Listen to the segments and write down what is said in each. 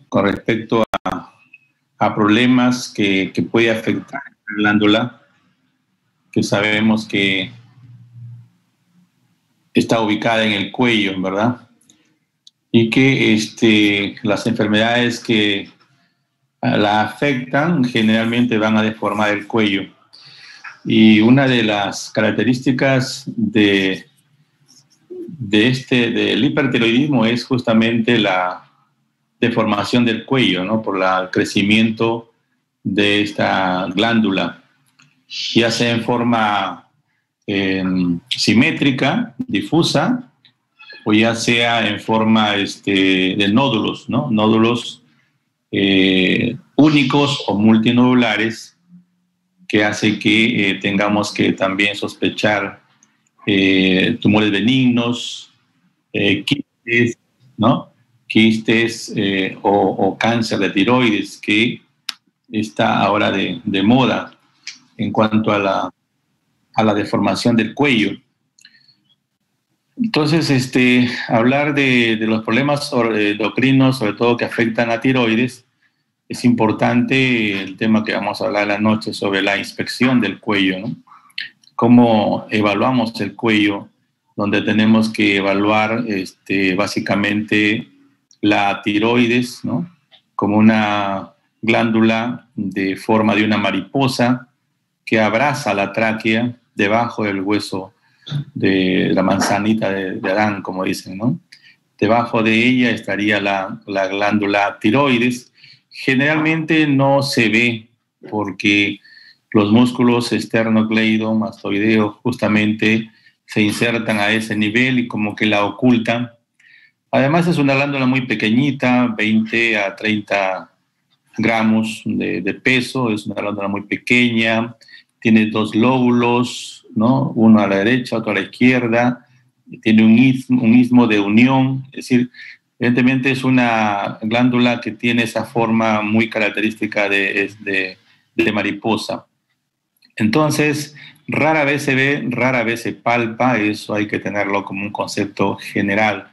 con respecto a problemas que puede afectar a la glándula, que sabemos que está ubicada en el cuello, ¿verdad? Y que las enfermedades que la afectan generalmente van a deformar el cuello. Y una de las características del hipertiroidismo es justamente la deformación del cuello, ¿no? Por el crecimiento de esta glándula, ya sea en forma simétrica, difusa, o ya sea en forma de nódulos, ¿no? Nódulos únicos o multinodulares, que hace que tengamos que también sospechar tumores benignos, quistes, ¿no? Quistes o cáncer de tiroides, que está ahora de moda en cuanto a la deformación del cuello. Entonces, hablar de los problemas endocrinos, sobre todo que afectan a tiroides, es importante el tema que vamos a hablar la noche sobre la inspección del cuello, ¿no? Cómo evaluamos el cuello, donde tenemos que evaluar básicamente la tiroides, ¿no? Como una glándula de forma de una mariposa que abraza la tráquea debajo del hueso de la manzanita de Adán, como dicen, ¿no? Debajo de ella estaría la glándula tiroides. Generalmente no se ve porque los músculos esternocleidomastoideos justamente se insertan a ese nivel y como que la ocultan. Además es una glándula muy pequeñita, 20 a 30 gramos de peso, es una glándula muy pequeña, tiene dos lóbulos, ¿no? Uno a la derecha, otro a la izquierda, tiene un istmo de unión, es decir, evidentemente es una glándula que tiene esa forma muy característica de mariposa. Entonces, rara vez se ve, rara vez se palpa, eso hay que tenerlo como un concepto general,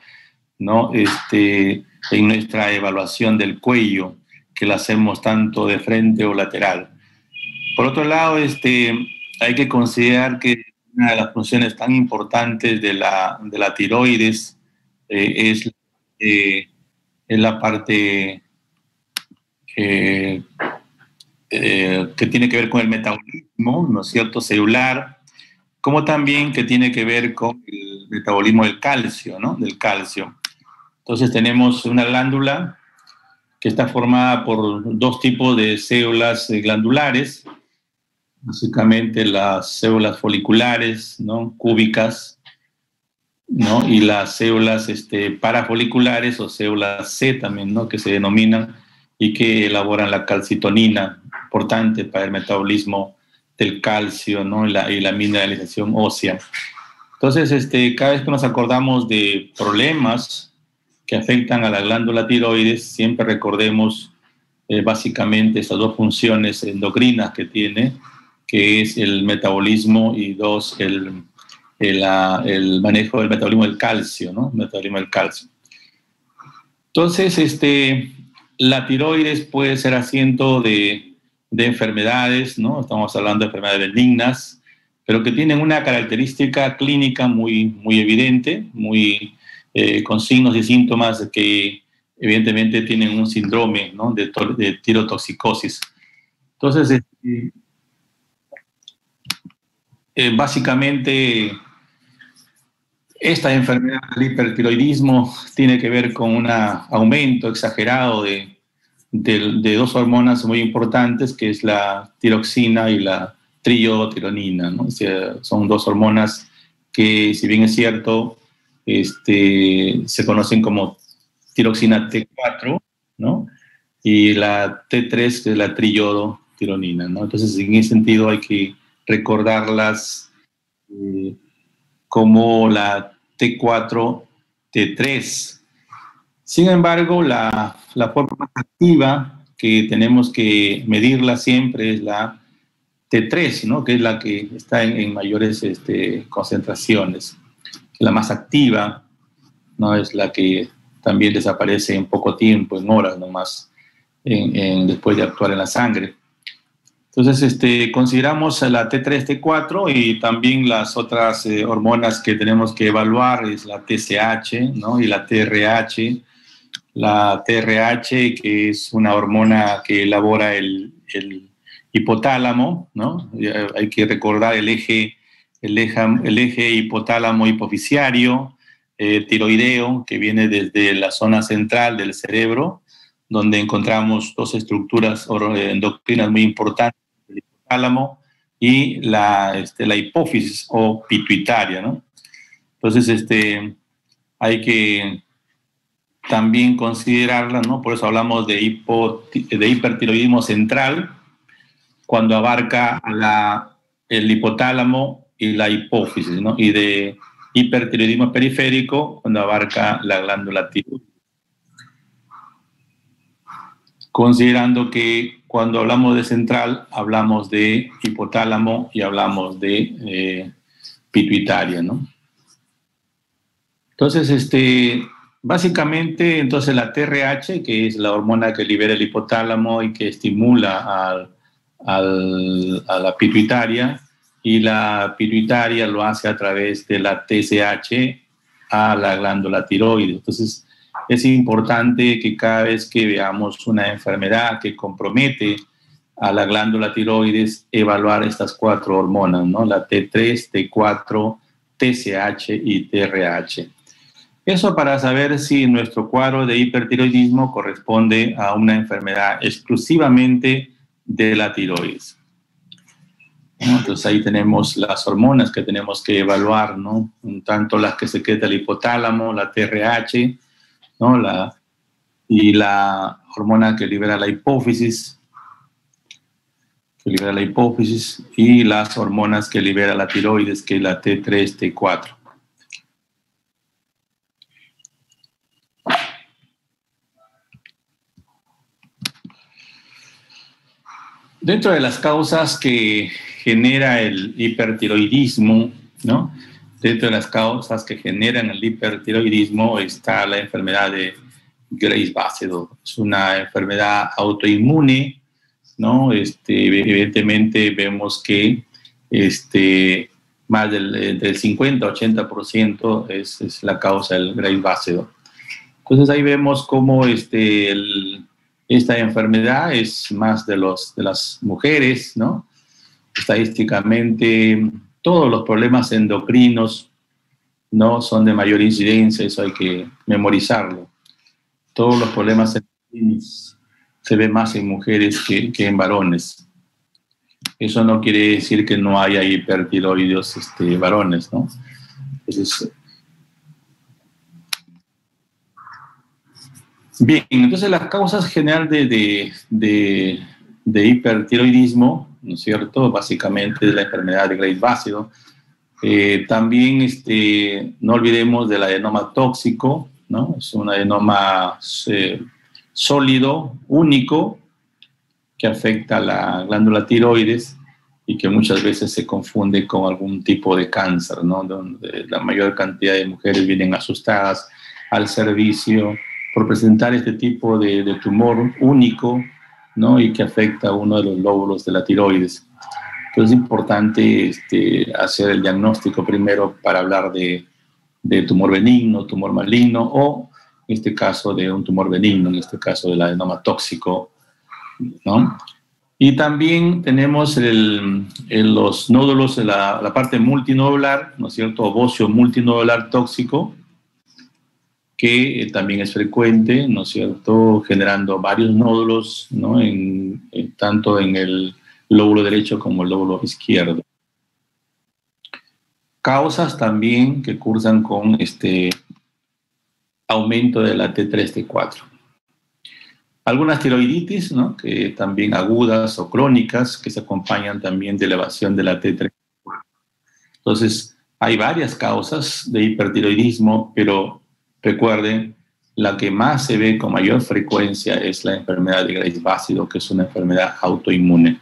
¿no? En nuestra evaluación del cuello, que la hacemos tanto de frente o lateral. Por otro lado, hay que considerar que una de las funciones tan importantes de la tiroides es la parte que tiene que ver con el metabolismo, ¿no es cierto?, celular, como también que tiene que ver con el metabolismo del calcio, ¿no?, del calcio. Entonces tenemos una glándula que está formada por dos tipos de células glandulares, básicamente las células foliculares, ¿no?, cúbicas, ¿no?, y las células parafoliculares o células C también, ¿no?, que se denominan y que elaboran la calcitonina, importante para el metabolismo del calcio, ¿no?, y la mineralización ósea. Entonces, cada vez que nos acordamos de problemas que afectan a la glándula tiroides, siempre recordemos básicamente estas dos funciones endocrinas que tiene, que es el metabolismo y dos, el manejo del metabolismo del calcio, ¿no? Metabolismo del calcio. Entonces, la tiroides puede ser asiento de enfermedades, ¿no? Estamos hablando de enfermedades benignas, pero que tienen una característica clínica muy, muy evidente, con signos y síntomas que evidentemente tienen un síndrome, ¿no?, de tirotoxicosis. Entonces, básicamente, esta enfermedad del hipertiroidismo tiene que ver con un aumento exagerado de dos hormonas muy importantes, que es la tiroxina y la triiodotironina, ¿no? O sea, son dos hormonas que, si bien es cierto, se conocen como tiroxina T4, ¿no?, y la T3, que es la triiodotironina, ¿no? Entonces, en ese sentido hay que recordarlas como la T4, T3. Sin embargo, la forma más activa que tenemos que medirla siempre es la T3, ¿no?, que es la que está en mayores concentraciones. La más activa, ¿no?, es la que también desaparece en poco tiempo, en horas nomás, después de actuar en la sangre. Entonces, consideramos la T3, T4 y también las otras hormonas que tenemos que evaluar, es la TSH, ¿no? Y la TRH. La TRH, que es una hormona que elabora el hipotálamo, ¿no? Hay que recordar el eje hipotálamo hipofisiario, tiroideo, que viene desde la zona central del cerebro, donde encontramos dos estructuras endocrinas muy importantes, el hipotálamo y la hipófisis o pituitaria, ¿no? Entonces, hay que también considerarla, ¿no? Por eso hablamos de hipertiroidismo central, cuando abarca el hipotálamo y la hipófisis, ¿no? Y de hipertiroidismo periférico, cuando abarca la glándula tiroides. Considerando que cuando hablamos de central, hablamos de hipotálamo y hablamos de pituitaria, ¿no? Entonces, básicamente, entonces la TRH, que es la hormona que libera el hipotálamo y que estimula a la pituitaria, y la pituitaria lo hace a través de la TSH a la glándula tiroides. Entonces, es importante que cada vez que veamos una enfermedad que compromete a la glándula tiroides, evaluar estas cuatro hormonas, ¿no? La T3, T4, TSH y TRH. Eso para saber si nuestro cuadro de hipertiroidismo corresponde a una enfermedad exclusivamente de la tiroides. Entonces ahí tenemos las hormonas que tenemos que evaluar, ¿no? Tanto las que secreta el hipotálamo, la TRH, ¿no? Y la hormona que libera la hipófisis, y las hormonas que libera la tiroides, que es la T3, T4. Dentro de las causas que genera el hipertiroidismo, ¿no? Dentro de las causas que generan el hipertiroidismo está la enfermedad de Graves-Basedow. Es una enfermedad autoinmune, ¿no? Evidentemente vemos que más del 50-80% es la causa del Graves-Basedow. Entonces ahí vemos cómo esta enfermedad es más de las mujeres, ¿no? Estadísticamente, todos los problemas endocrinos, ¿no? Son de mayor incidencia, eso hay que memorizarlo. Todos los problemas endocrinos se ven más en mujeres que en varones. Eso no quiere decir que no haya hipertiroides varones, ¿no? Entonces, bien, entonces las causas generales de hipertiroidismo, ¿no es cierto? Básicamente de la enfermedad de Graves-Basedow. También no olvidemos del adenoma tóxico, ¿no? Es un adenoma sólido, único, que afecta a la glándula tiroides y que muchas veces se confunde con algún tipo de cáncer, ¿no? Donde la mayor cantidad de mujeres vienen asustadas al servicio por presentar este tipo de tumor único, ¿no? Y que afecta a uno de los lóbulos de la tiroides. Entonces es importante hacer el diagnóstico primero para hablar de tumor benigno, tumor maligno o, en este caso, de un tumor benigno, en este caso del adenoma tóxico, ¿no? Y también tenemos los nódulos, la parte multinodular, ¿no es cierto? Ovocio multinodular tóxico, que también es frecuente, ¿no es cierto?, generando varios nódulos, ¿no? Tanto en el lóbulo derecho como el lóbulo izquierdo. Causas también que cursan con aumento de la T3, T4. Algunas tiroiditis, ¿no?, que también agudas o crónicas, que se acompañan también de elevación de la T3. Entonces, hay varias causas de hipertiroidismo, pero recuerden, la que más se ve con mayor frecuencia es la enfermedad de Graves-Basedow, que es una enfermedad autoinmune.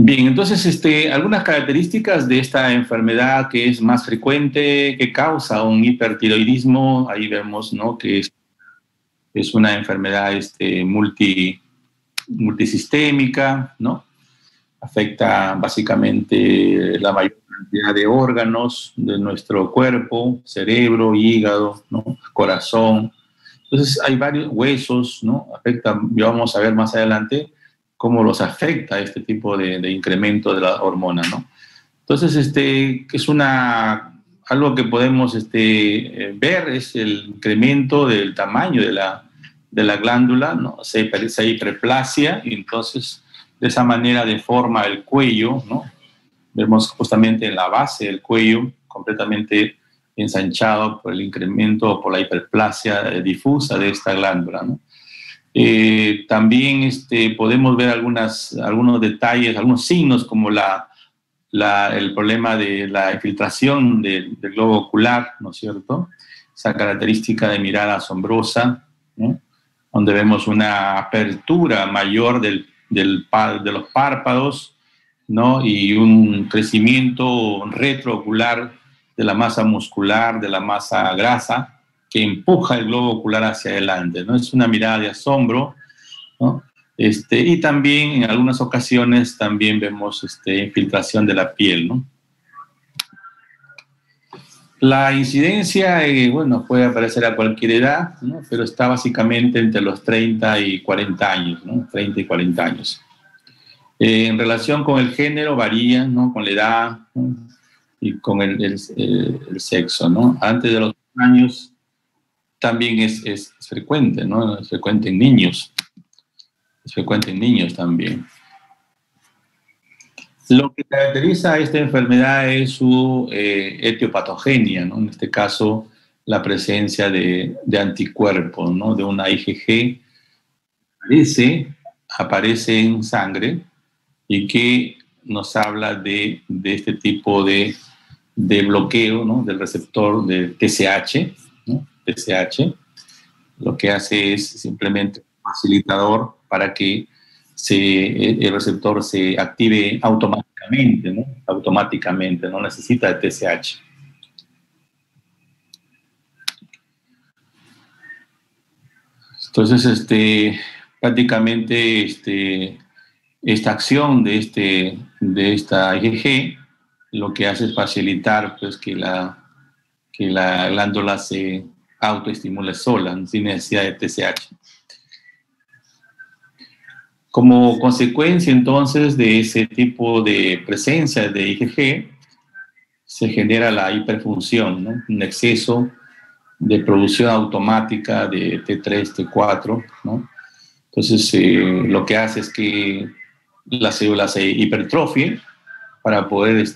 Bien, entonces, algunas características de esta enfermedad que es más frecuente, que causa un hipertiroidismo, ahí vemos, ¿no?, que es una enfermedad multisistémica, ¿no? Afecta básicamente la mayor cantidad de órganos de nuestro cuerpo, cerebro, hígado, ¿no?, corazón. Entonces hay varios huesos, ¿no? Afecta, ya vamos a ver más adelante cómo los afecta este tipo de incremento de la hormona, ¿no? Entonces, es algo que podemos ver, es el incremento del tamaño de la glándula, ¿no? Se hiperplasia, y entonces de esa manera deforma el cuello, ¿no? Vemos justamente en la base del cuello completamente ensanchado por el incremento o por la hiperplasia difusa de esta glándula, ¿no? También podemos ver algunos detalles, algunos signos como el problema de la infiltración del globo ocular, ¿no es cierto? Esa característica de mirada asombrosa, ¿no?, donde vemos una apertura mayor de los párpados, ¿no?, y un crecimiento retroocular de la masa muscular, de la masa grasa, que empuja el globo ocular hacia adelante, ¿no? Es una mirada de asombro, ¿no? Y también en algunas ocasiones también vemos infiltración de la piel, ¿no? La incidencia, bueno, puede aparecer a cualquier edad, ¿no?, pero está básicamente entre los 30 y 40 años, ¿no? 30 y 40 años. En relación con el género varía, ¿no?, con la edad, ¿no?, y con el sexo, ¿no? Antes de los años también es frecuente, ¿no? Es frecuente en niños. Es frecuente en niños también. Lo que caracteriza a esta enfermedad es su etiopatogenia, ¿no? En este caso, la presencia de anticuerpos, ¿no?, de una IgG aparece en sangre y que nos habla de este tipo de bloqueo, ¿no?, del receptor del TSH, ¿no? TSH lo que hace es simplemente un facilitador para que el receptor se active automáticamente, ¿no? Automáticamente, no necesita de TSH. Entonces, prácticamente esta acción de esta IgG lo que hace es facilitar, pues, que la glándula se autoestimule sola, sin necesidad de TSH. Como consecuencia, entonces, de ese tipo de presencia de IgG, se genera la hiperfunción, ¿no?, un exceso de producción automática de T3, T4, ¿no? Entonces, lo que hace es que la célula se hipertrofie para poder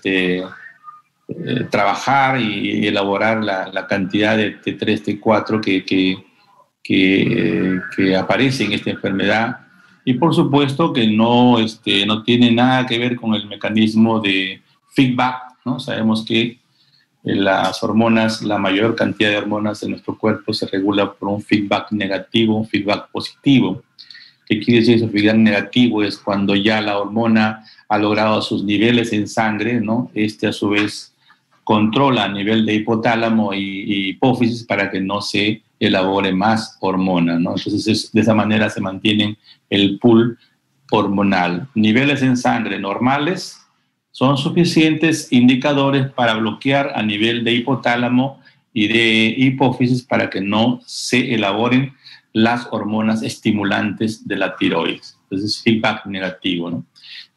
trabajar y elaborar la cantidad de T3, T4 que aparece en esta enfermedad. Y por supuesto que no tiene nada que ver con el mecanismo de feedback, ¿no? Sabemos que las hormonas, la mayor cantidad de hormonas en nuestro cuerpo se regula por un feedback negativo, un feedback positivo. ¿Qué quiere decir eso? Feedback negativo es cuando ya la hormona ha logrado sus niveles en sangre, ¿no? A su vez controla a nivel de hipotálamo y hipófisis para que no se elabore más hormona, ¿no? Entonces, de esa manera se mantiene el pool hormonal. Niveles en sangre normales son suficientes indicadores para bloquear a nivel de hipotálamo y de hipófisis para que no se elaboren las hormonas estimulantes de la tiroides. Entonces, feedback negativo, ¿no?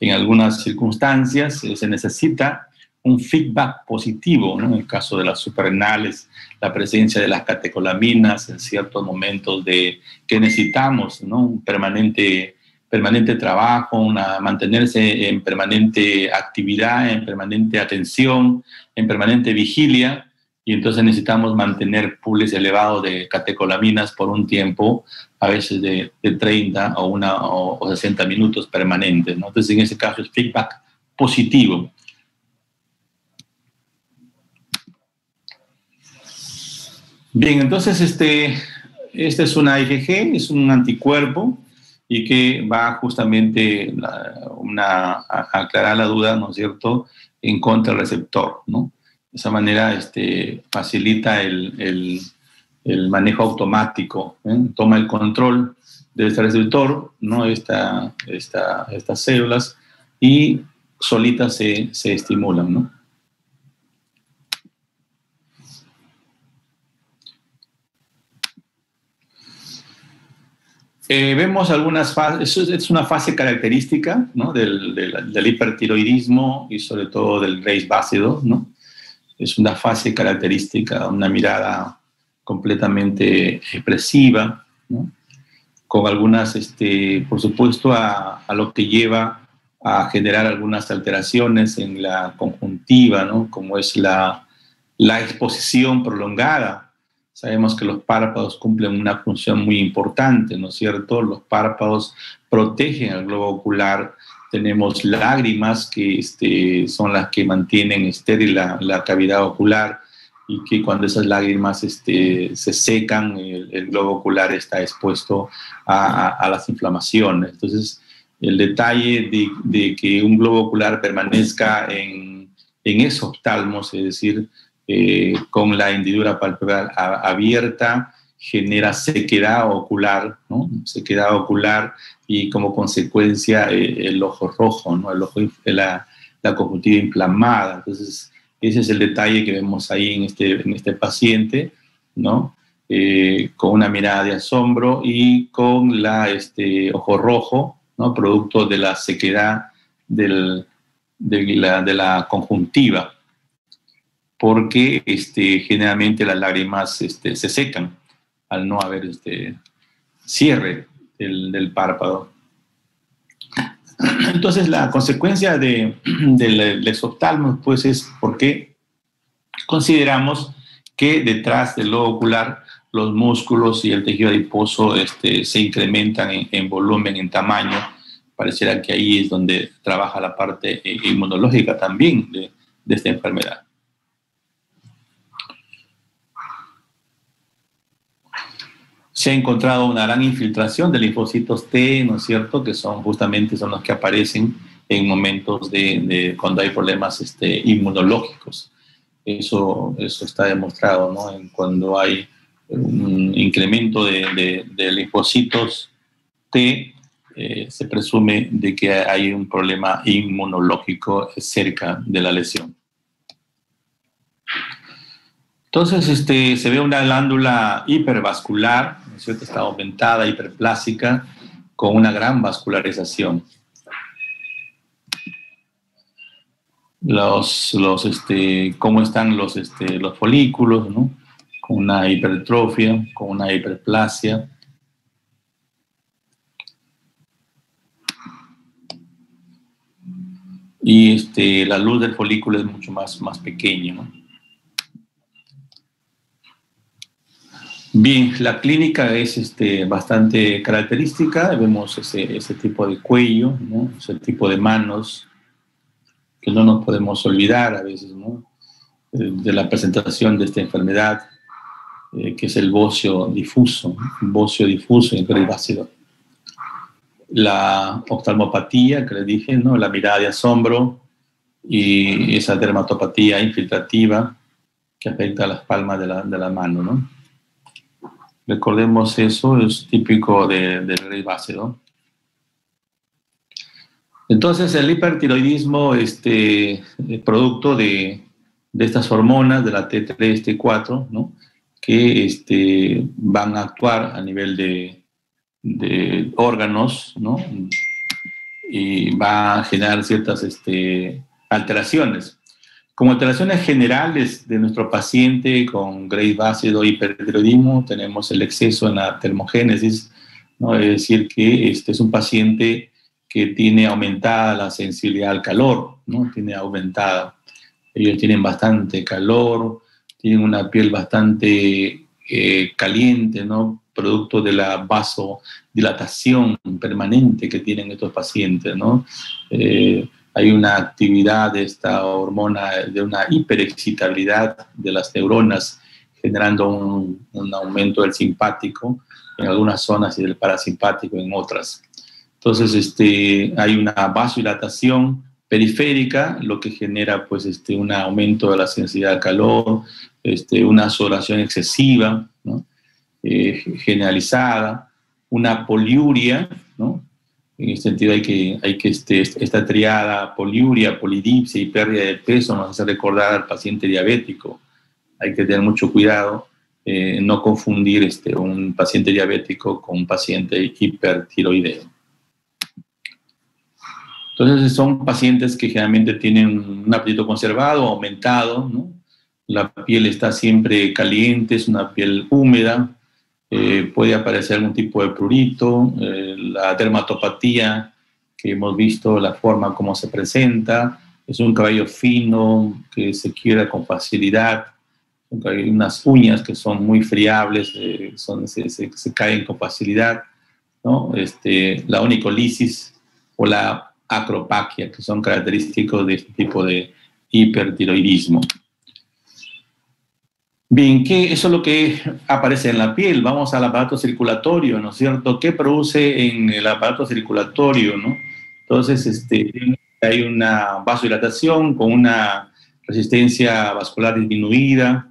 En algunas circunstancias se necesita un feedback positivo, ¿no? En el caso de las suprarrenales, la presencia de las catecolaminas en ciertos momentos que necesitamos, ¿no?, un permanente trabajo, mantenerse en permanente actividad, en permanente atención, en permanente vigilia, y entonces necesitamos mantener pools elevados de catecolaminas por un tiempo, a veces de 30 o 60 minutos permanentes, ¿no? Entonces, en ese caso es feedback positivo. Bien, entonces este es una IgG, es un anticuerpo y que va justamente a aclarar la duda, ¿no es cierto?, en contra del receptor, ¿no? De esa manera facilita el manejo automático, ¿eh? Toma el control de este receptor, ¿no? Estas células, y solitas se estimulan, ¿no? Vemos algunas fases, es una fase característica, ¿no?, del hipertiroidismo y sobre todo del Graves básido, ¿no? Es una fase característica, una mirada completamente expresiva, ¿no?, con algunas, por supuesto, a lo que lleva a generar algunas alteraciones en la conjuntiva, ¿no?, como es la exposición prolongada. Sabemos que los párpados cumplen una función muy importante, ¿no es cierto? Los párpados protegen al globo ocular. Tenemos lágrimas que son las que mantienen estéril la cavidad ocular, y que cuando esas lágrimas se secan, el globo ocular está expuesto a las inflamaciones. Entonces, el detalle de que un globo ocular permanezca en exoftalmos, es decir, con la hendidura palpebral abierta, genera sequedad ocular, ¿no? Sequedad ocular, y como consecuencia el ojo rojo, ¿no? La conjuntiva inflamada. Entonces, ese es el detalle que vemos ahí en este paciente, ¿no? Con una mirada de asombro y con ojo rojo, ¿no?, producto de la sequedad de la conjuntiva, porque generalmente las lágrimas se secan al no haber cierre del párpado. Entonces, la consecuencia del exoftalmo, pues, es porque consideramos que detrás del globo ocular los músculos y el tejido adiposo se incrementan en volumen, en tamaño. Pareciera que ahí es donde trabaja la parte inmunológica también de esta enfermedad. Se ha encontrado una gran infiltración de linfocitos T, ¿no es cierto?, que justamente son los que aparecen en momentos cuando hay problemas inmunológicos. Eso está demostrado, ¿no? Cuando hay un incremento de linfocitos T, se presume de que hay un problema inmunológico cerca de la lesión. Entonces, se ve una glándula hipervascular, ¿no es cierto?, está aumentada, hiperplásica, con una gran vascularización. Cómo están los folículos, ¿no?, con una hipertrofia, con una hiperplasia. Y la luz del folículo es mucho más pequeña, ¿no? Bien, la clínica es bastante característica. Vemos ese tipo de cuello, ¿no?, ese tipo de manos, que no nos podemos olvidar a veces, ¿no?, de la presentación de esta enfermedad, que es el bocio difuso, ¿no?, bocio difuso en Graves básido. La oftalmopatía, que les dije, ¿no?, la mirada de asombro, y esa dermatopatía infiltrativa que afecta a las palmas de la mano, ¿no? Recordemos, eso es típico del Graves básido. Entonces, el hipertiroidismo es producto de estas hormonas, de la T3, T4, ¿no?, que van a actuar a nivel de órganos, ¿no?, y va a generar ciertas alteraciones. Como alteraciones generales de nuestro paciente con Graves básido hipertiroidismo, tenemos el exceso en la termogénesis, ¿no?, es decir, que es un paciente que tiene aumentada la sensibilidad al calor, ¿no?, tiene aumentada. Ellos tienen bastante calor, tienen una piel bastante caliente, ¿no?, producto de la vasodilatación permanente que tienen estos pacientes, ¿no? Hay una actividad de esta hormona, de una hiperexcitabilidad de las neuronas generando un aumento del simpático en algunas zonas y del parasimpático en otras. Entonces, hay una vasodilatación periférica, lo que genera pues, un aumento de la sensibilidad al calor, una sudoración excesiva, ¿no? Generalizada, una poliuria, ¿no? En este sentido hay que esta triada, poliuria, polidipsia y pérdida de peso, nos hace recordar al paciente diabético. Hay que tener mucho cuidado, no confundir un paciente diabético con un paciente hipertiroideo. Entonces son pacientes que generalmente tienen un apetito conservado, aumentado, ¿no? La piel está siempre caliente, es una piel húmeda, puede aparecer algún tipo de prurito, la dermatopatía que hemos visto, la forma como se presenta, es un cabello fino que se quiebra con facilidad, hay unas uñas que son muy friables, se caen con facilidad, ¿no? La onicolisis o la acropaquia, que son característicos de este tipo de hipertiroidismo. Bien, eso es lo que aparece en la piel. Vamos al aparato circulatorio, ¿no es cierto? ¿Qué produce en el aparato circulatorio, no? Entonces, hay una vasodilatación con una resistencia vascular disminuida,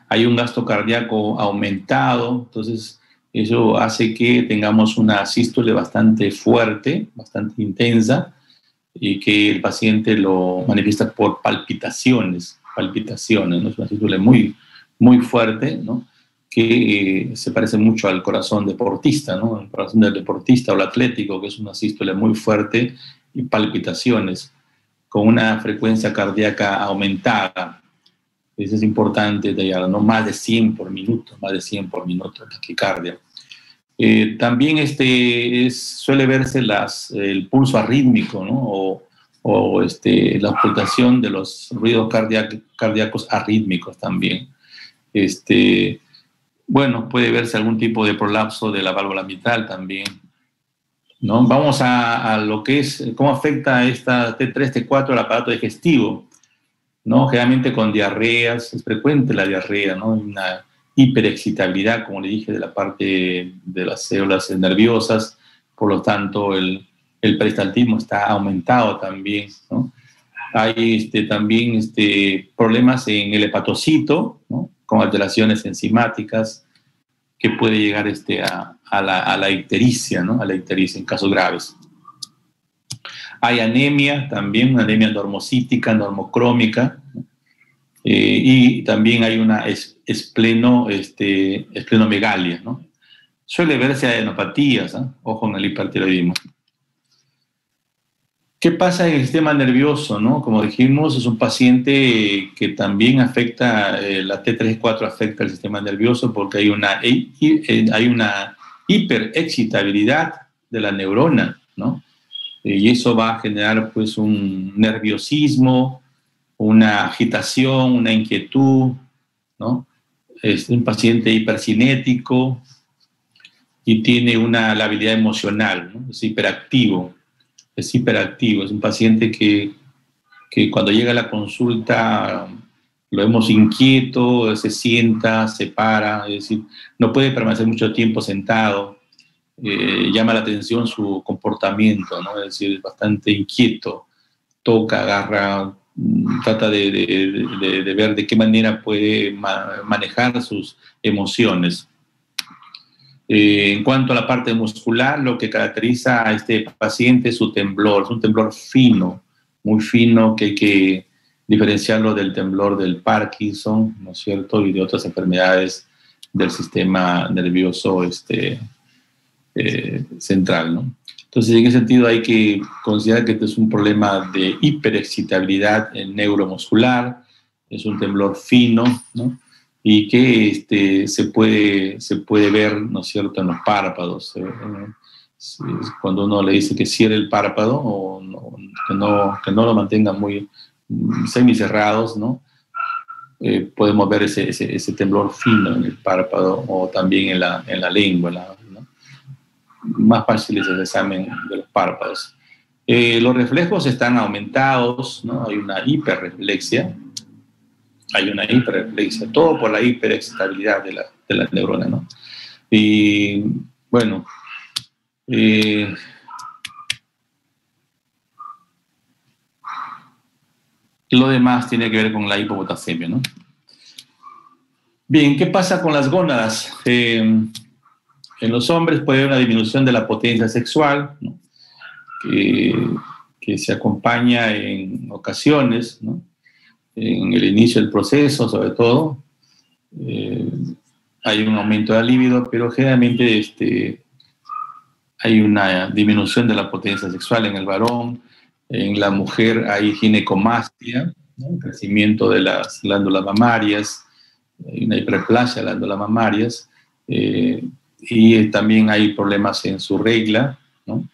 hay un gasto cardíaco aumentado, entonces eso hace que tengamos una sístole bastante fuerte, bastante intensa, y que el paciente lo manifiesta por palpitaciones, ¿no? Es una sístole muy, muy fuerte, ¿no? Que se parece mucho al corazón deportista, ¿no? El corazón del deportista o el atlético, que es una sístole muy fuerte y palpitaciones, con una frecuencia cardíaca aumentada. Eso es importante detallar, ¿no? Más de 100 por minuto, taquicardia. También suele verse el pulso arrítmico, ¿no? o la ocultación de los ruidos cardíacos arrítmicos también. Bueno, puede verse algún tipo de prolapso de la válvula mitral también, ¿no? Vamos a lo que es, cómo afecta esta T3, T4 al aparato digestivo, ¿no? Generalmente con diarreas, es frecuente la diarrea, ¿no? Una hiperexcitabilidad, como le dije, de la parte de las células nerviosas, por lo tanto el peristaltismo está aumentado también, ¿no? Hay también problemas en el hepatocito, ¿no? Con alteraciones enzimáticas que puede llegar a la ictericia, ¿no? A la ictericia en casos graves. Hay anemia también, una anemia normocítica, normocrómica, ¿no? Y también hay una esplenomegalia, ¿no? Suele verse adenopatías, ¿eh? Ojo en el hipertiroidismo. ¿Qué pasa en el sistema nervioso, no? Como dijimos, es un paciente que también afecta, la T3-4 afecta el sistema nervioso porque hay una hiperexcitabilidad de la neurona, ¿no? Y eso va a generar pues un nerviosismo, una agitación, una inquietud, ¿no? Es un paciente hipercinético y tiene una labilidad emocional, ¿no? Es hiperactivo, es un paciente que cuando llega a la consulta lo vemos inquieto, se sienta, se para, es decir, no puede permanecer mucho tiempo sentado, llama la atención su comportamiento, ¿no? Es decir, es bastante inquieto, toca, agarra, trata de ver de qué manera puede manejar sus emociones. En cuanto a la parte muscular, lo que caracteriza a este paciente es su temblor, es un temblor fino, muy fino, que hay que diferenciarlo del temblor del Parkinson, ¿no es cierto?, y de otras enfermedades del sistema nervioso central, ¿no? Entonces, en ese sentido hay que considerar que este es un problema de hiperexcitabilidad neuromuscular, es un temblor fino, ¿no? Y que se puede ver, ¿no es cierto?, en los párpados. Cuando uno le dice que cierre el párpado o que no lo mantenga muy semicerrados, ¿no? Podemos ver ese temblor fino en el párpado o también en la lengua, ¿no? Más fácil es el examen de los párpados. Los reflejos están aumentados, ¿no? Hay una hiperreflexia. hay una hiperreflexia, todo por la hiperexcitabilidad de la neurona, ¿no? Y bueno, lo demás tiene que ver con la hipopotasemia, ¿no? Bien, ¿qué pasa con las gónadas? En los hombres puede haber una disminución de la potencia sexual, ¿no? que se acompaña en ocasiones, ¿no? En el inicio del proceso, sobre todo, hay un aumento de la libido, pero generalmente hay una disminución de la potencia sexual en el varón. En la mujer hay ginecomastia, ¿no? Crecimiento de las glándulas mamarias, hay una hiperplasia de las glándulas mamarias, y también hay problemas en su regla, ¿no?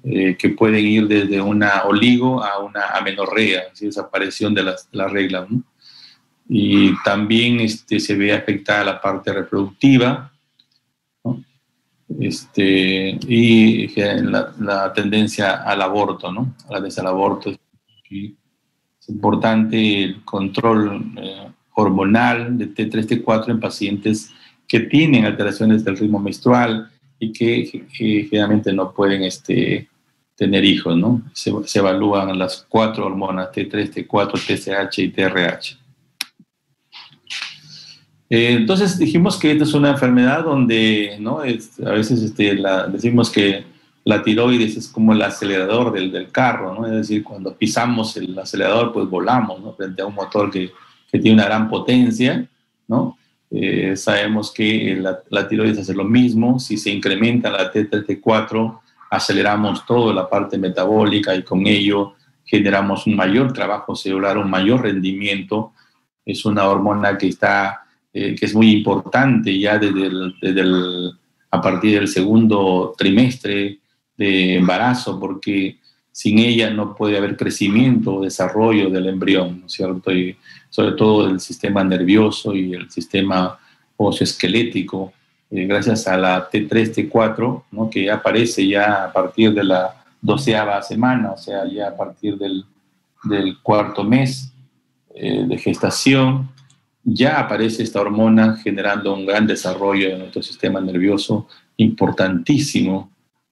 Que pueden ir desde una oligo a una amenorrea, ¿sí? Desaparición de la regla, ¿no? Y también se ve afectada la parte reproductiva, ¿no? Y la tendencia al aborto, ¿no? A la vez al aborto. Es importante el control hormonal de T3, T4 en pacientes que tienen alteraciones del ritmo menstrual y que generalmente no pueden tener hijos, ¿no? Se evalúan las 4 hormonas, T3, T4, TSH y TRH. Entonces dijimos que esta es una enfermedad donde, ¿no? A veces decimos que la tiroides es como el acelerador del carro, ¿no? Es decir, cuando pisamos el acelerador, pues volamos, ¿no? Frente a un motor que tiene una gran potencia, ¿no? Sabemos que la tiroides hace lo mismo. Si se incrementa la T3, T4, aceleramos toda la parte metabólica y con ello generamos un mayor trabajo celular, un mayor rendimiento. Es una hormona que es muy importante ya a partir del segundo trimestre de embarazo, porque sin ella no puede haber crecimiento o desarrollo del embrión, ¿no es cierto? Y sobre todo el sistema nervioso y el sistema osteoesquelético, gracias a la T3, T4, ¿no? Que aparece ya a partir de la 12ª semana, o sea, ya a partir del 4º mes de gestación, ya aparece esta hormona generando un gran desarrollo de nuestro sistema nervioso importantísimo,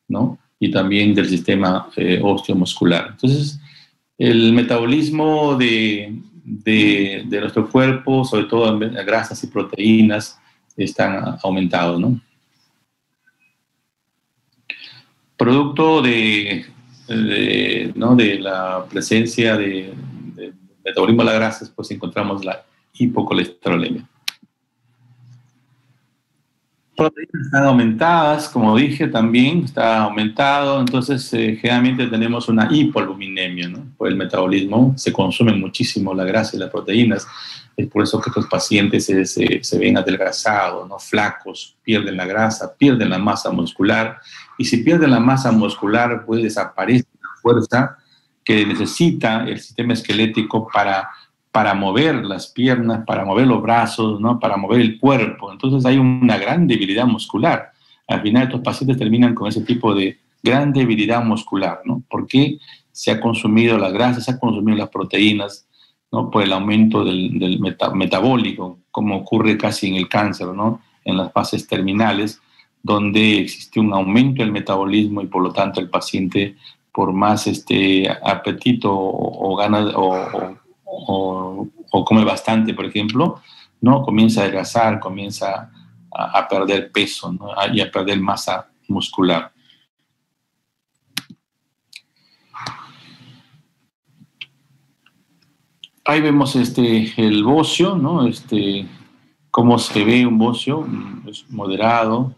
¿no? Y también del sistema osteomuscular. Entonces, el metabolismo de nuestro cuerpo, sobre todo en grasas y proteínas, están aumentados, ¿no? Producto ¿no? de la presencia de metabolismo de las grasas, pues encontramos la hipocolesterolemia. Proteínas están aumentadas, como dije, también está aumentado, entonces generalmente tenemos una hipoalbuminemia, ¿no? Por el metabolismo se consumen muchísimo la grasa y las proteínas, es por eso que estos pacientes se ven adelgazados, ¿no? Flacos, pierden la grasa, pierden la masa muscular, y si pierden la masa muscular, pues desaparece la fuerza que necesita el sistema esquelético para mover las piernas, para mover los brazos, ¿no? Para mover el cuerpo. Entonces hay una gran debilidad muscular. Al final estos pacientes terminan con ese tipo de gran debilidad muscular, ¿no? Porque se ha consumido la grasa, se ha consumido las proteínas, ¿no? Por el aumento del metabólico, como ocurre casi en el cáncer, ¿no? En las fases terminales, donde existe un aumento del metabolismo y por lo tanto el paciente, por más apetito o ganas o come bastante, por ejemplo, ¿no? Comienza a adelgazar, comienza a perder peso, ¿no? Y a perder masa muscular. Ahí vemos el bocio, ¿no? Cómo se ve un bocio, es moderado,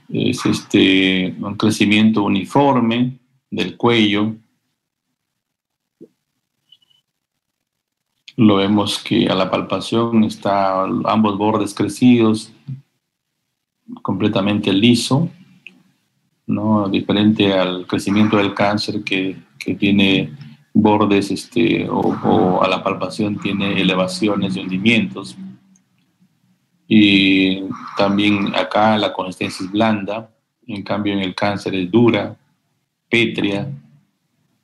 es un crecimiento uniforme del cuello. Lo vemos que a la palpación están ambos bordes crecidos, completamente liso, ¿no? Diferente al crecimiento del cáncer que tiene bordes o a la palpación tiene elevaciones y hundimientos. Y también acá la consistencia es blanda, en cambio en el cáncer es dura, pétrea.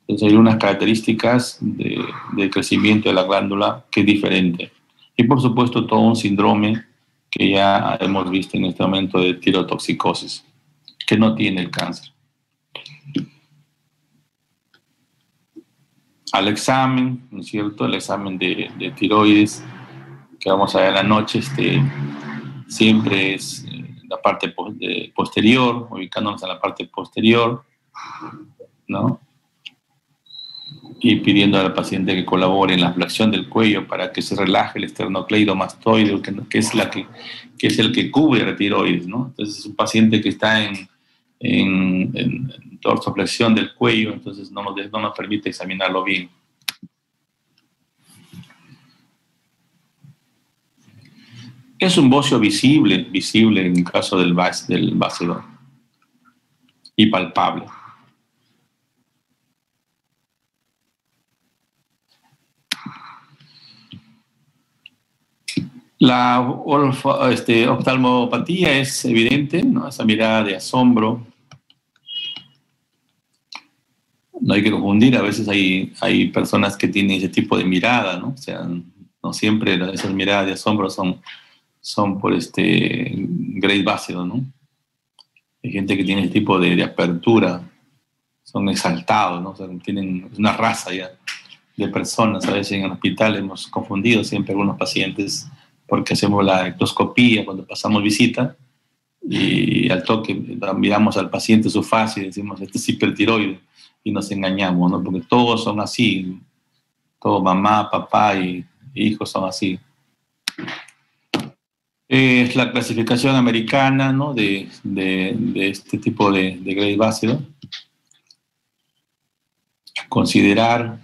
Entonces hay unas características de crecimiento de la glándula que es diferente. Y por supuesto todo un síndrome que ya hemos visto en este momento de tirotoxicosis, que no tiene el cáncer. Al examen, ¿no es cierto? El examen de tiroides que vamos a ver en la noche, siempre es la parte posterior, ubicándonos en la parte posterior, ¿no? Y pidiendo al paciente que colabore en la ablación del cuello para que se relaje el esternocleidomastoideo, que es el que cubre la tiroides, ¿no? Entonces es un paciente que está en dorsoflexión del cuello, entonces no nos permite examinarlo bien. Es un bocio visible en el caso del bácido y palpable. La oftalmopatía es evidente, ¿no? Esa mirada de asombro. No hay que confundir, a veces hay personas que tienen ese tipo de mirada, ¿no? O sea, no siempre esas miradas de asombro son por grade básido, ¿no? Hay gente que tiene ese tipo de apertura, son exaltados, ¿no? O sea, tienen una raza ya de personas. A veces en el hospital hemos confundido siempre algunos pacientes porque hacemos la ectoscopía cuando pasamos visita y al toque miramos al paciente su faz y decimos, este es hipertiroide, y nos engañamos, ¿no? Porque todos son así, todo mamá, papá y hijos son así. Es la clasificación americana, ¿no? de este tipo de grade básido. Considerar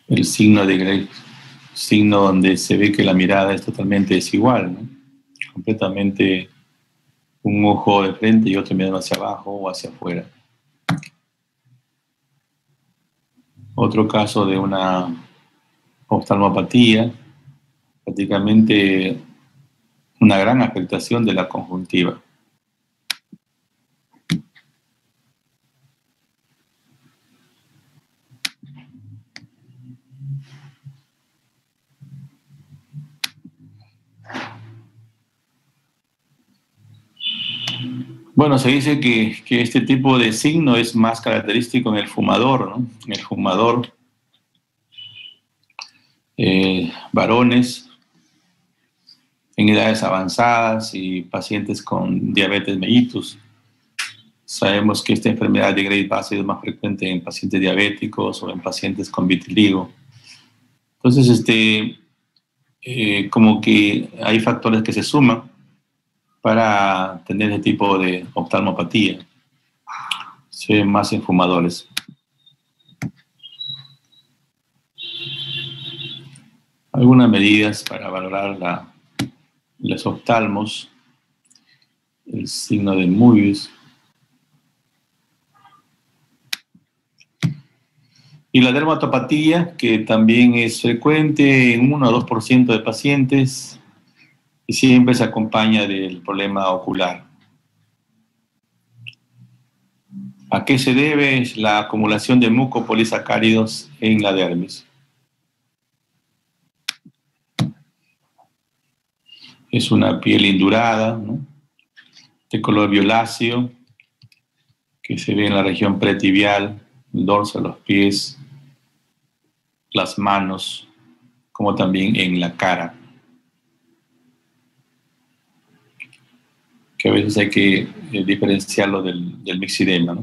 el signo de Gray, signo donde se ve que la mirada es totalmente desigual, ¿no? Completamente un ojo de frente y otro mirando hacia abajo o hacia afuera. Otro caso de una oftalmopatía, prácticamente una gran afectación de la conjuntiva. Bueno, se dice que este tipo de signo es más característico en el fumador, ¿no? En el fumador, varones en edades avanzadas y pacientes con diabetes mellitus. Sabemos que esta enfermedad de grade básico es más frecuente en pacientes diabéticos o en pacientes con vitiligo. Entonces, como que hay factores que se suman para tener ese tipo de oftalmopatía. Se ve más en fumadores. Algunas medidas para valorar los oftalmos, el signo de Möbius. Y la dermatopatía, que también es frecuente en 1 o 2% de pacientes y siempre se acompaña del problema ocular. ¿A qué se debe la acumulación de mucopolisacáridos en la dermis? Es una piel indurada, ¿no? De color violáceo, que se ve en la región pretibial, el dorso de los pies, las manos, como también en la cara. Que a veces hay que diferenciarlo del mixedema, ¿no?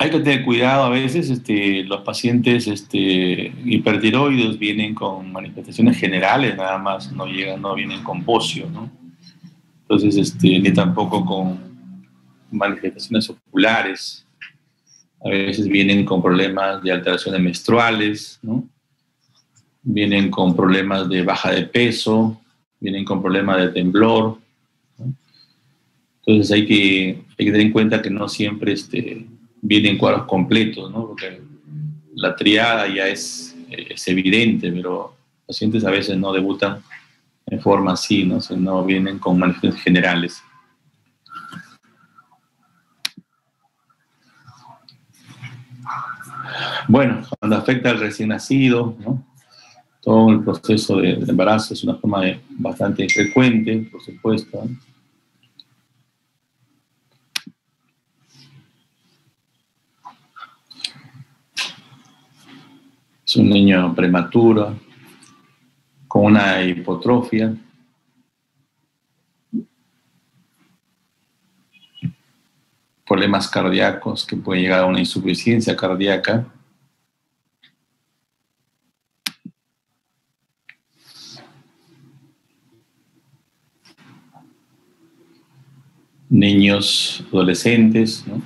Hay que tener cuidado a veces, los pacientes hipertiroides vienen con manifestaciones generales nada más, no vienen con bocio, ¿no? Entonces, ni tampoco con manifestaciones oculares. A veces vienen con problemas de alteraciones menstruales, ¿no? Vienen con problemas de baja de peso, vienen con problemas de temblor, ¿no? Entonces hay que tener en cuenta que no siempre vienen cuadros completos, ¿no? Porque la triada ya es evidente, pero los pacientes a veces no debutan en forma así, ¿no? Sino vienen con manifestaciones generales. Bueno, cuando afecta al recién nacido, ¿no? Todo el proceso de embarazo es una forma bastante frecuente, por supuesto, ¿no? Es un niño prematuro, con una hipotrofia, problemas cardíacos que puede llegar a una insuficiencia cardíaca. Niños, adolescentes, ¿no?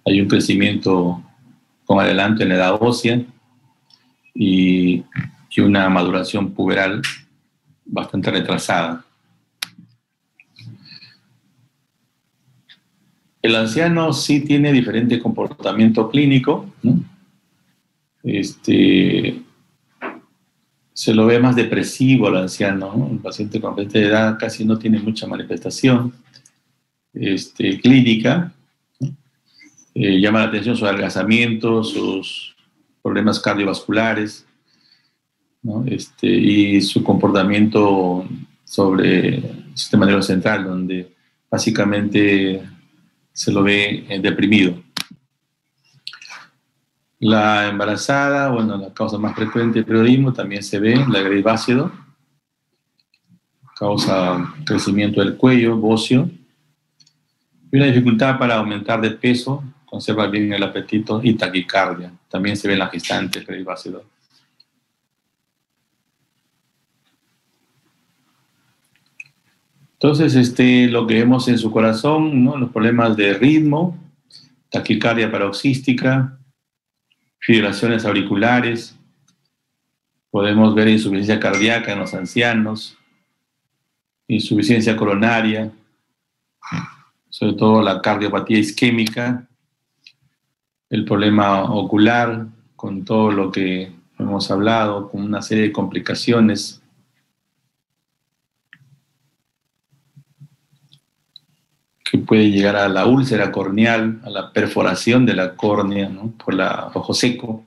Hay un crecimiento con adelanto en la edad ósea y una maduración puberal bastante retrasada. El anciano sí tiene diferente comportamiento clínico, ¿no? Se lo ve más depresivo al anciano, ¿no? El paciente con esta edad casi no tiene mucha manifestación clínica, ¿no? Llama la atención su adelgazamiento, sus problemas cardiovasculares, ¿no? Y su comportamiento sobre el sistema nervioso central, donde básicamente se lo ve deprimido. La embarazada, bueno, la causa más frecuente del periodismo también se ve, la Graves-Bácedo, causa crecimiento del cuello, bocio, y una dificultad para aumentar de peso, conserva bien el apetito y taquicardia. También se ve en la gestante Graves-Bácedo. Entonces, lo que vemos en su corazón, ¿no? Los problemas de ritmo, taquicardia paroxística, fibrilaciones auriculares, podemos ver insuficiencia cardíaca en los ancianos, insuficiencia coronaria, sobre todo la cardiopatía isquémica, el problema ocular, con todo lo que hemos hablado, con una serie de complicaciones. Que puede llegar a la úlcera corneal, a la perforación de la córnea, ¿no? Por el ojo seco.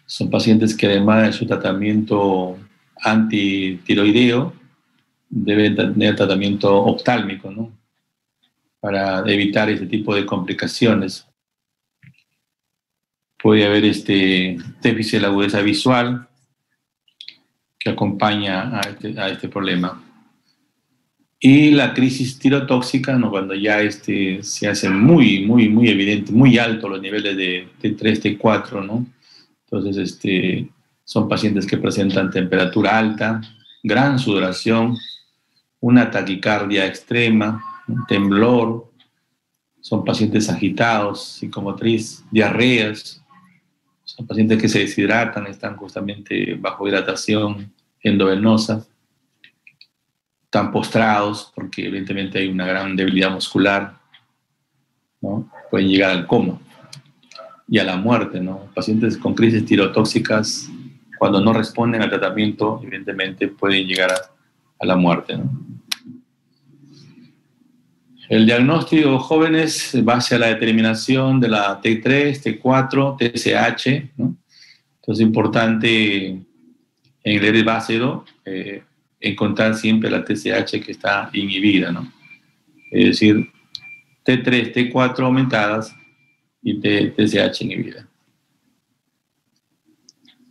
Son pacientes que además de su tratamiento antitiroideo, deben tener tratamiento oftálmico, ¿no? Para evitar este tipo de complicaciones. Puede haber déficit de la agudeza visual que acompaña a este problema. Y la crisis tirotóxica, ¿no? Cuando ya se hace muy evidente, muy alto los niveles de T3, T4, ¿no? Entonces, son pacientes que presentan temperatura alta, gran sudoración, una taquicardia extrema, un temblor, son pacientes agitados, psicomotriz, diarreas, son pacientes que se deshidratan, están justamente bajo hidratación endovenosa, están postrados porque evidentemente hay una gran debilidad muscular, ¿no? Pueden llegar al coma y a la muerte, ¿no? Pacientes con crisis tirotóxicas, cuando no responden al tratamiento, evidentemente pueden llegar a la muerte, ¿no? El diagnóstico jóvenes base a la determinación de la T3, T4, TSH, ¿no? Entonces es importante en el Graves-Bácedo encontrar siempre la TSH que está inhibida, ¿no? Es decir, T3, T4 aumentadas y TSH inhibida.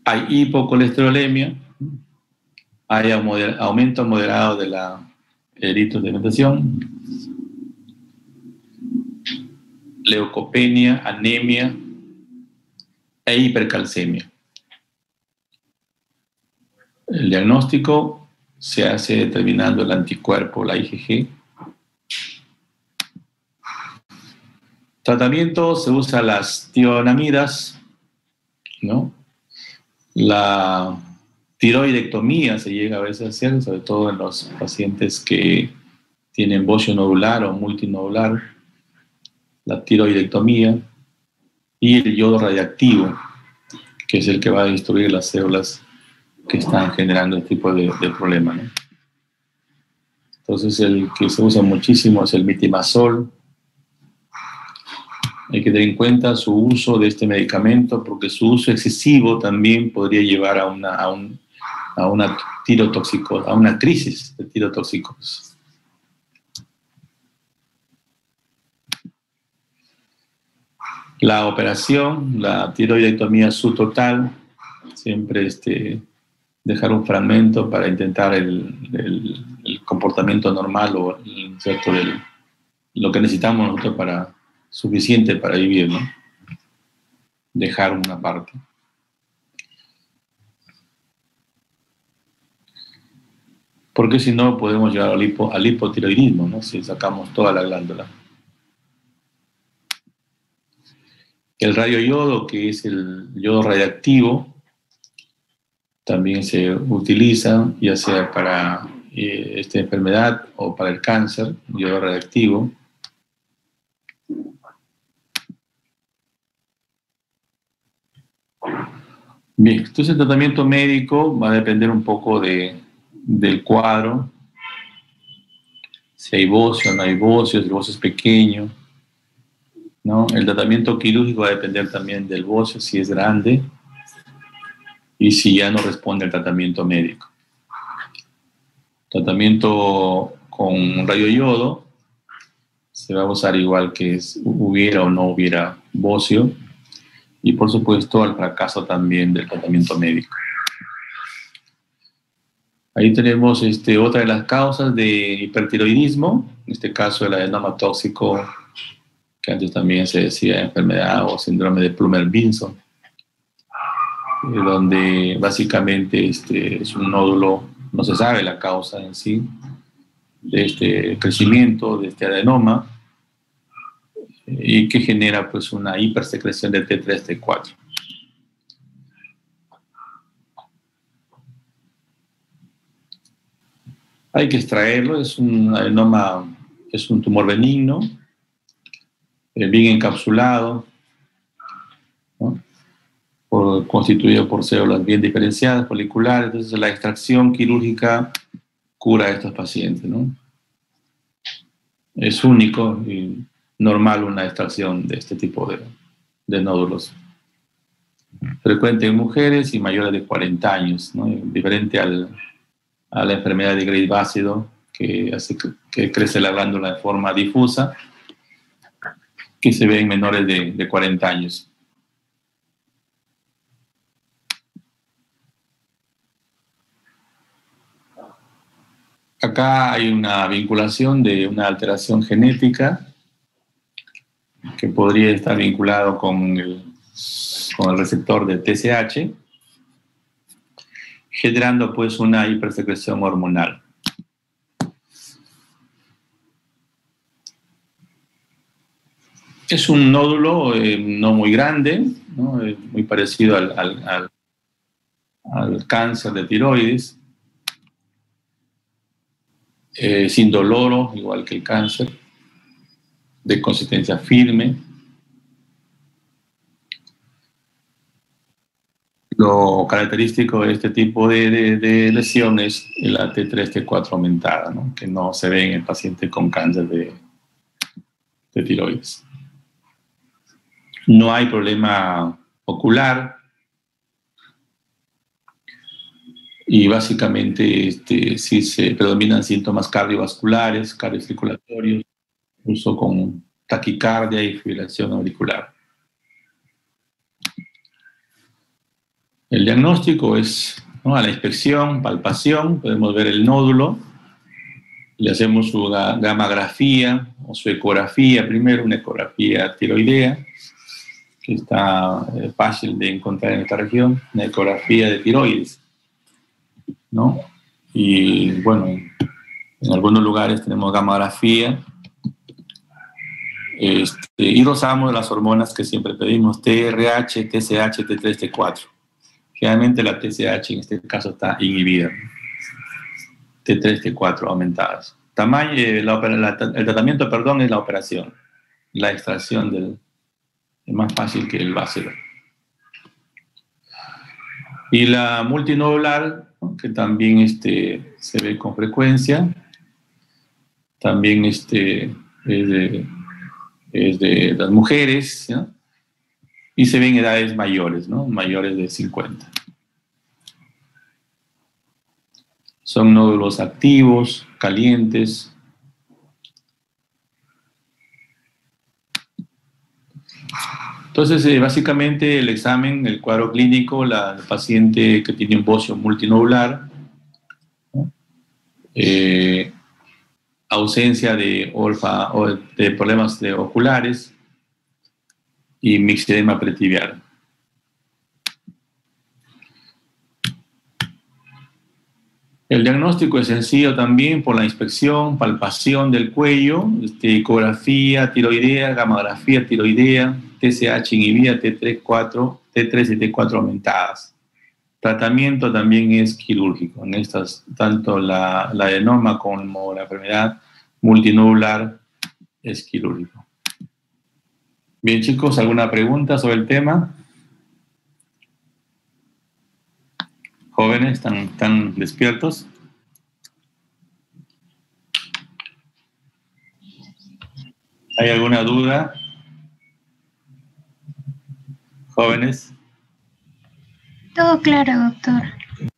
Hay hipocolesterolemia, hay aumento moderado de la eritrosedimentación, leucopenia, anemia e hipercalcemia. El diagnóstico se hace determinando el anticuerpo, la IgG. Tratamiento, se usa las tionamidas, ¿no? La tiroidectomía se llega a veces a hacer, sobre todo en los pacientes que tienen bocio nodular o multinodular, la tiroidectomía, y el yodo radiactivo, que es el que va a destruir las células que están generando este tipo de problema, ¿no? Entonces el que se usa muchísimo es el metimazol. Hay que tener en cuenta su uso de este medicamento porque su uso excesivo también podría llevar a una tirotoxicosis, a una crisis de tirotoxicosis. La operación, la tiroidectomía subtotal, siempre dejar un fragmento para intentar el comportamiento normal o ¿cierto? Lo que necesitamos nosotros suficiente para vivir, ¿no? Dejar una parte. Porque si no podemos llegar al hipotiroidismo, ¿no? Si sacamos toda la glándula. El radioyodo, que es el yodo radiactivo, también se utiliza ya sea para esta enfermedad o para el cáncer, yodo radiactivo. Bien, entonces el tratamiento médico va a depender un poco del cuadro, si hay bocio o no hay bocio, si el bocio es pequeño, ¿no? El tratamiento quirúrgico va a depender también del bocio, si es grande y si ya no responde al tratamiento médico. Tratamiento con radioyodo se va a usar igual que hubiera o no hubiera bocio y por supuesto al fracaso también del tratamiento médico. Ahí tenemos otra de las causas de hipertiroidismo, en este caso el adenoma tóxico, que antes también se decía enfermedad o síndrome de Plummer-Vinson, donde básicamente es un nódulo, no se sabe la causa en sí, de este crecimiento, de este adenoma, y que genera pues una hipersecreción de T3, T4. Hay que extraerlo, es un adenoma, es un tumor benigno, bien encapsulado, ¿no? Constituido por células bien diferenciadas, foliculares. Entonces la extracción quirúrgica cura a estos pacientes, ¿no? Es único y normal una extracción de este tipo de nódulos. Frecuente en mujeres y mayores de 40 años, ¿no? Diferente a la enfermedad de Graves-Bácido, que hace que crece la glándula de forma difusa, que se ve en menores de 40 años. Acá hay una vinculación de una alteración genética que podría estar vinculado con el receptor de TSH, generando pues una hipersecreción hormonal. Es un nódulo no muy grande, ¿no? Muy parecido al cáncer de tiroides, sin dolor, igual que el cáncer, de consistencia firme. Lo característico de este tipo de lesión es la T3, T4 aumentada, ¿no? Que no se ve en el paciente con cáncer de tiroides. No hay problema ocular y básicamente sí se predominan síntomas cardiovasculares, cardiocirculatorios, incluso con taquicardia y fibrilación auricular. El diagnóstico es, ¿no? A la inspección, palpación, podemos ver el nódulo, Le hacemos su gamografía o su ecografía primero, una ecografía tiroidea, que está fácil de encontrar en esta región, una ecografía de tiroides, ¿no? Y bueno, en algunos lugares tenemos gamografía, y dosamos las hormonas que siempre pedimos, TRH, TSH, T3, T4. Generalmente la TSH en este caso está inhibida, T3, T4 aumentadas. El tratamiento, perdón, es la operación, la extracción es más fácil que el láser. Y la multinodular, ¿no?, que también se ve con frecuencia, también es de las mujeres, ¿no? Y se ve en edades mayores, ¿no? Mayores de 50. Son nódulos activos, calientes. Entonces, básicamente el examen, el cuadro clínico, el paciente que tiene un bocio multinodular, ¿no?, ausencia de problemas oculares y mixedema pretibial. El diagnóstico es sencillo también por la inspección, palpación del cuello, ecografía tiroidea, gamografía tiroidea, TSH inhibida, T3 y T4 aumentadas. Tratamiento también es quirúrgico. En estas, tanto la adenoma como la enfermedad multinodular es quirúrgico. Bien, chicos, ¿alguna pregunta sobre el tema? Jóvenes, ¿están despiertos? ¿Hay alguna duda? Jóvenes. Todo claro, doctor.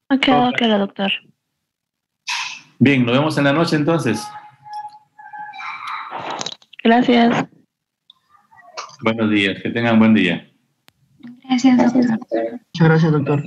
Ha quedado claro, doctor. Bien, nos vemos en la noche entonces. Gracias. Buenos días, que tengan buen día. Gracias, doctor. Muchas gracias, doctor.